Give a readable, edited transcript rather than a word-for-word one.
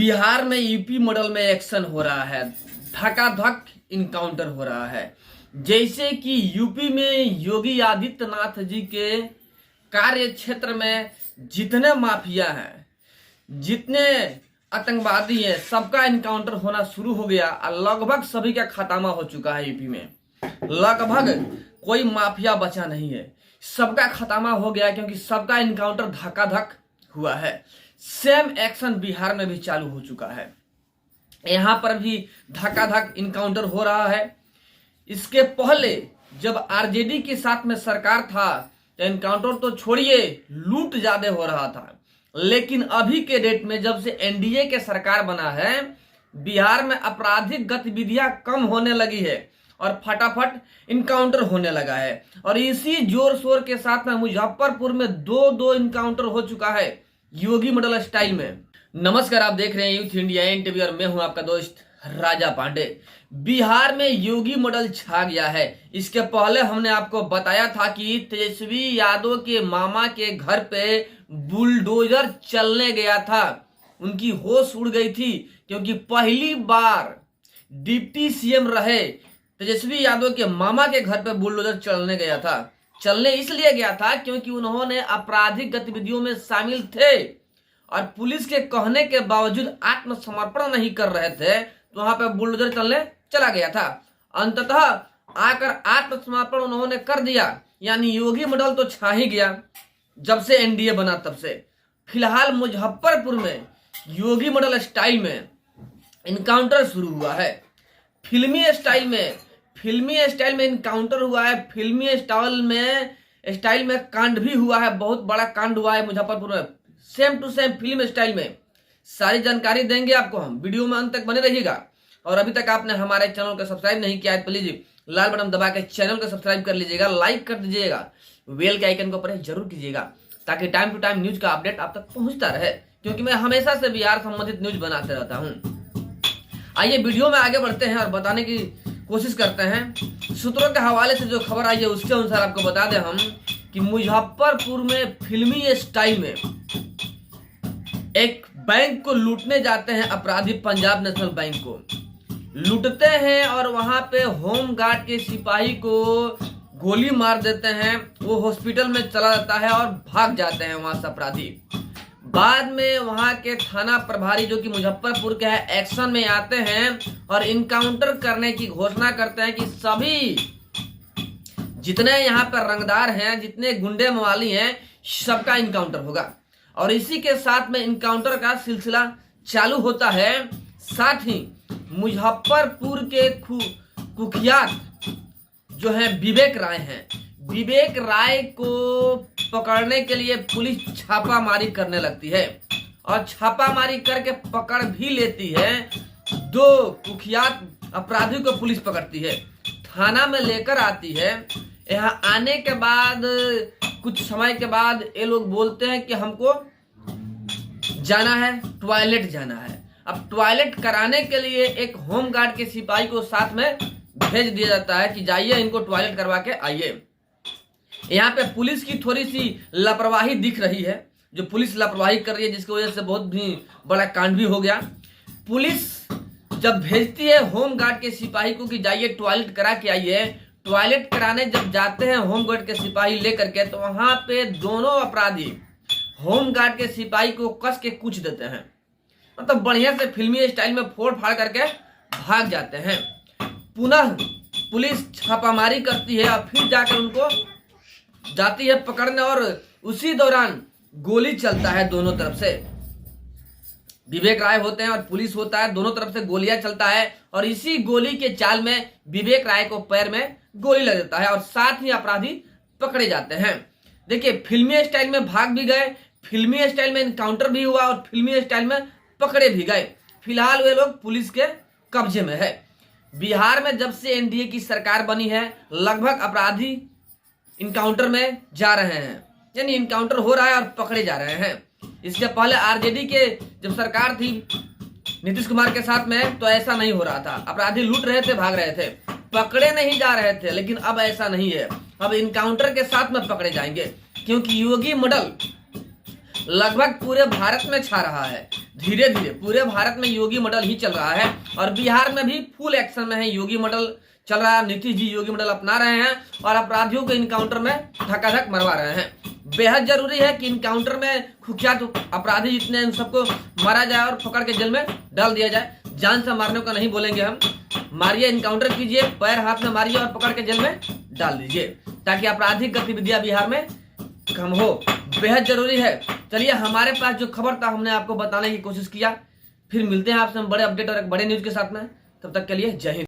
बिहार में UP model में action हो रहा है, धकाधक इनकाउंटर हो रहा है। जैसे कि यूपी में योगी आदित्यनाथ जी के कार्य क्षेत्र में जितने माफिया हैं, जितने आतंकवादी हैं, सबका इनकाउंटर होना शुरू हो गया और लगभग सभी का खात्मा हो चुका है। यूपी में लगभग कोई माफिया बचा नहीं है, सबका खात्मा हो गया क्योंकि सबका इनकाउंटर धकाधक हुआ है। सेम एक्शन बिहार में भी चालू हो चुका है, यहां पर भी धकाधक इनकाउंटर हो रहा है। इसके पहले जब आरजेडी के साथ में सरकार था तो इनकाउंटर तो छोड़िए, लूट ज्यादा हो रहा था। लेकिन अभी के डेट में जब से एनडीए के सरकार बना है, बिहार में आपराधिक गतिविधियां कम होने लगी है और फटाफट इनकाउंटर होने लगा है। और इसी जोर शोर के साथ में मुजफ्फरपुर में दो इनकाउंटर हो चुका है योगी मॉडल स्टाइल में। नमस्कार, आप देख रहे हैं यूथ इंडिया एनटीवी और मैं हूं आपका दोस्त राजा पांडे। बिहार में योगी मॉडल छा गया है। इसके पहले हमने आपको बताया था कि तेजस्वी यादव के मामा के घर पे बुलडोजर चलने गया था, उनकी होश उड़ गई थी क्योंकि पहली बार डिप्टी सीएम रहे तेजस्वी यादव के मामा के घर पे बुलडोजर चलने गया था। चलने इसलिए गया था क्योंकि उन्होंने आपराधिक गतिविधियों में शामिल थे और पुलिस के कहने के बावजूद आत्मसमर्पण नहीं कर रहे थे, तो वहां पे बुलडोजर चलने चला गया था। अंततः आकर आत्मसमर्पण उन्होंने कर दिया, यानी योगी मॉडल तो छा ही गया जब से एनडीए बना तब से। फिलहाल मुजफ्फरपुर में योगी मॉडल स्टाइल में इनकाउंटर शुरू हुआ है। फिल्मी स्टाइल में इनकाउंटर हुआ है। फिल्मी स्टाइल में कांड भी हुआ है, बहुत बड़ा कांड हुआ है मुजफ्फरपुर में। Same to same film style में सारी जानकारी देंगे आपको हम, वीडियो में अंत तक बने रहिएगा। और अभी तक आपने हमारे चैनल को सब्सक्राइब नहीं किया है तो प्लीज लाल बटन दबा के चैनल को सब्सक्राइब कर लीजिएगा, लाइक कर दीजिएगा, बेल के आइकन को प्रेस जरूर कीजिएगा ताकि टाइम टू टाइम न्यूज का अपडेट आप तक पहुंचता रहे, क्योंकि मैं हमेशा से बिहार संबंधित न्यूज बनाते रहता हूं। आइए वीडियो में आगे बढ़ते हैं और बताने की कोशिश करते हैं। सूत्रों के हवाले से जो खबर आई है उसके अनुसार आपको बता दें हम कि मुजफ्फरपुर में फिल्मी स्टाइल में एक बैंक को लूटने जाते हैं अपराधी। पंजाब नेशनल बैंक को लूटते हैं और वहां पे होम गार्ड के सिपाही को गोली मार देते हैं। वो हॉस्पिटल में चला जाता है और भाग जाते हैं वहां से अपराधी। बाद में वहां के थाना प्रभारी जो कि मुजफ्फरपुर के है, एक्शन में आते हैं और इनकाउंटर करने की घोषणा करते हैं कि सभी जितने यहाँ पर रंगदार हैं, जितने गुंडे मवाली हैं, सबका इनकाउंटर होगा। और इसी के साथ में इनकाउंटर का सिलसिला चालू होता है। साथ ही मुजफ्फरपुर के कुख्यात जो है विवेक राय हैं, विवेक राय को पकड़ने के लिए पुलिस छापामारी करने लगती है और छापामारी करके पकड़ भी लेती है। दो कुख्यात अपराधी को पुलिस पकड़ती है, थाना में लेकर आती है। यहाँ आने के बाद कुछ समय के बाद ये लोग बोलते हैं कि हमको जाना है, टॉयलेट जाना है। अब टॉयलेट कराने के लिए एक होम गार्ड के सिपाही को साथ में भेज दिया जाता है कि जाइए इनको टॉयलेट करवा के आइए। यहाँ पे पुलिस की थोड़ी सी लापरवाही दिख रही है, जो पुलिस लापरवाही कर रही है, जिसकी वजह से बहुत भी बड़ा कांड भी हो गया। पुलिस जब भेजती है होम गार्ड के सिपाही को कि जाइए टॉयलेट करा के आइए, टॉयलेट कराने जब जाते हैं होम गार्ड के सिपाही लेकर के, तो वहां पे दोनों अपराधी होम गार्ड के सिपाही को कस के कुछ देते हैं, मतलब बढ़िया से फिल्मी स्टाइल में फोड़ फाड़ करके भाग जाते हैं। पुनः पुलिस छापामारी करती है और फिर जाकर उनको जाती है पकड़ने और उसी दौरान गोली चलता है दोनों तरफ से। विवेक राय होते हैं और पुलिस होता है, दोनों तरफ से गोलियां चलता है और इसी गोली के चाल में विवेक राय को पैर में गोली लग जाता है और साथ ही अपराधी पकड़े जाते हैं। देखिए, फिल्मी स्टाइल में भाग भी गए, फिल्मी स्टाइल में इनकाउंटर भी हुआ और फिल्मी स्टाइल में पकड़े भी गए। फिलहाल वे लोग पुलिस के कब्जे में है। बिहार में जब से एनडीए की सरकार बनी है, लगभग अपराधी इनकाउंटर में जा रहे हैं, यानी इनकाउंटर हो रहा है और पकड़े जा रहे हैं। इसके पहले आरजेडी के जब सरकार थी नीतीश कुमार के साथ में, तो ऐसा नहीं हो रहा था। अपराधी लूट रहे थे, भाग रहे थे, पकड़े नहीं जा रहे थे। लेकिन अब ऐसा नहीं है, अब इनकाउंटर के साथ में पकड़े जाएंगे, क्योंकि योगी मॉडल लगभग पूरे भारत में छा रहा है। धीरे धीरे पूरे भारत में योगी मॉडल ही चल रहा है और बिहार में भी फुल एक्शन में है। योगी मॉडल चल रहा है, नीतीश जी योगी मॉडल अपना रहे हैं और अपराधियों को इनकाउंटर में धक्का-धक मरवा रहे हैं। बेहद जरूरी है कि इनकाउंटर में कुख्यात अपराधी जितने हैं, इन सबको मारा जाए और पकड़ के जेल में डाल दिया जाए। जान से मारने का नहीं बोलेंगे हम, मारिए, इनकाउंटर कीजिए, पैर हाथ में मारिए और पकड़ के जेल में डाल दीजिए, ताकि आपराधिक गतिविधियां बिहार में कम हो। बेहद जरूरी है। चलिए, हमारे पास जो खबर था हमने आपको बताने की कोशिश किया। फिर मिलते हैं आपसे हम बड़े अपडेट और एक बड़े न्यूज के साथ में। तब तक के लिए जय हिंद।